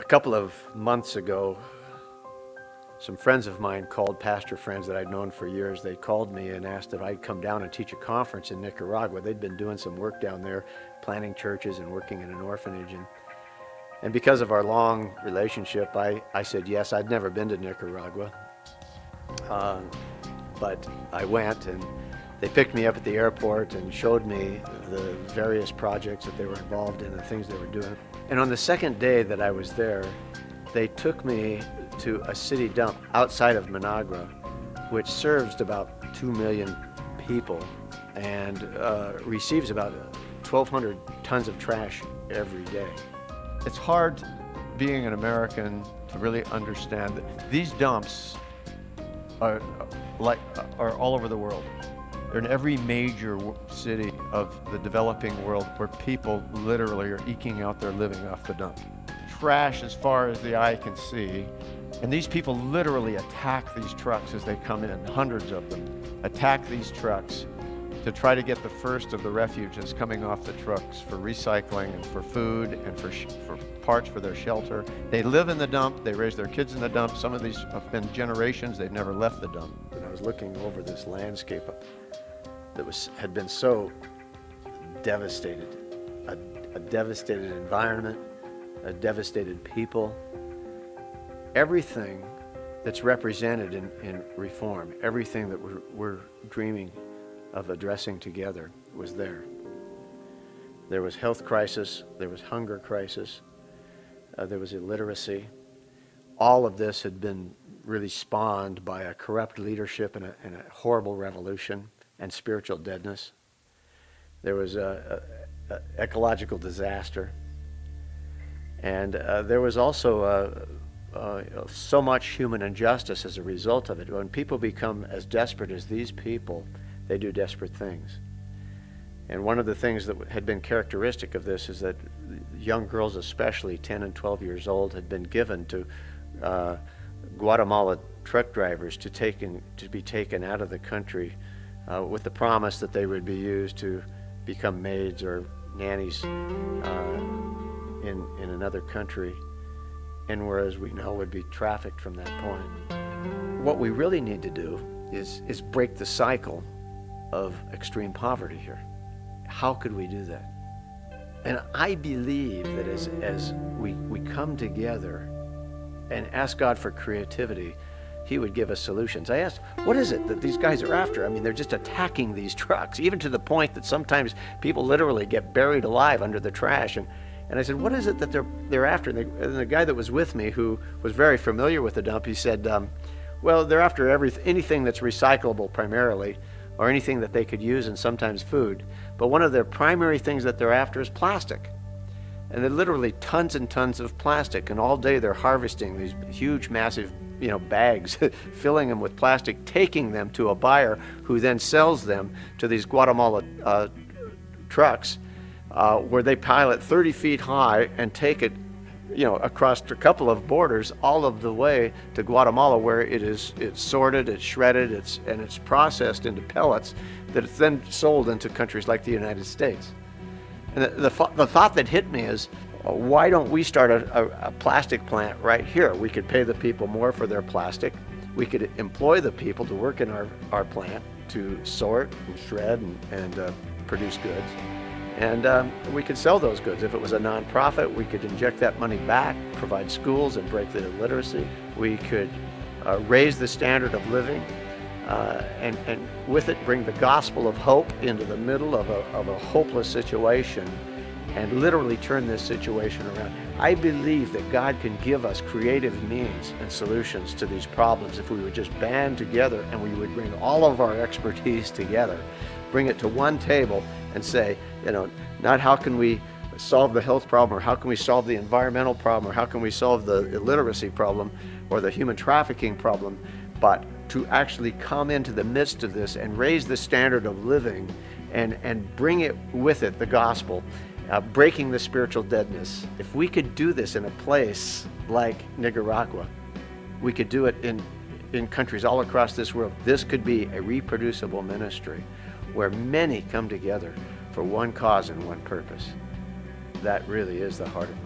couple of months ago, some friends of mine called, pastor friends that I'd known for years. They called me and asked if I'd come down and teach a conference in Nicaragua. They'd been doing some work down there, planning churches and working in an orphanage. And because of our long relationship, I said yes. I'd never been to Nicaragua, but I went, and they picked me up at the airport and showed me the various projects that they were involved in and things they were doing. And on the second day that I was there, they took me to a city dump outside of Managua, which serves about 2 million people and receives about 1,200 tons of trash every day. It's hard, being an American, to really understand that these dumps are all over the world. They're in every major city of the developing world where people literally are eking out their living off the dump. Trash as far as the eye can see, and these people literally attack these trucks as they come in, hundreds of them, attack these trucks to try to get the first of the refuse that's coming off the trucks for recycling and for food and for parts for their shelter. They live in the dump, they raise their kids in the dump. Some of these have been generations, they've never left the dump. And I was looking over this landscape that had been so devastated, a devastated environment, a devastated people. Everything that's represented in ReForm, everything that we're dreaming of addressing together was there. There was health crisis, there was hunger crisis, there was illiteracy. All of this had been really spawned by a corrupt leadership and a horrible revolution and spiritual deadness. There was a ecological disaster, and there was also so much human injustice as a result of it. When people become as desperate as these people, they do desperate things. And one of the things that had been characteristic of this is that young girls, especially 10 and 12 years old, had been given to Guatemala truck drivers to be taken out of the country with the promise that they would be used to become maids or nannies in another country, and whereas we know would be trafficked from that point. What we really need to do is break the cycle of extreme poverty here. How could we do that? And I believe that as we come together and ask God for creativity, He would give us solutions. I asked, what is it that these guys are after? I mean, they're just attacking these trucks, even to the point that sometimes people literally get buried alive under the trash. And I said, what is it that they're after? And the guy that was with me, who was very familiar with the dump, he said, well, they're after anything that's recyclable primarily, or anything that they could use, and sometimes food. But one of their primary things that they're after is plastic. And they're literally tons and tons of plastic, and all day they're harvesting these huge, massive, bags, filling them with plastic, taking them to a buyer who then sells them to these Guatemala trucks, where they pile it 30 feet high and take it across a couple of borders all of the way to Guatemala, where it's sorted, it's shredded, and it's processed into pellets that it's then sold into countries like the United States. And the thought that hit me is, why don't we start a plastic plant right here? We could pay the people more for their plastic. We could employ the people to work in our plant to sort and shred and produce goods. And we could sell those goods. If it was a nonprofit, we could inject that money back, provide schools and break the illiteracy. We could raise the standard of living, and with it bring the gospel of hope into the middle of a hopeless situation, and literally turn this situation around. I believe that God can give us creative means and solutions to these problems if we would just band together and we would bring all of our expertise together, bring it to one table and say, not how can we solve the health problem, or how can we solve the environmental problem, or how can we solve the illiteracy problem or the human trafficking problem, but to actually come into the midst of this and raise the standard of living and bring it with it, the gospel, breaking the spiritual deadness. If we could do this in a place like Nicaragua, we could do it in countries all across this world. This could be a reproducible ministry where many come together for one cause and one purpose. That really is the heart of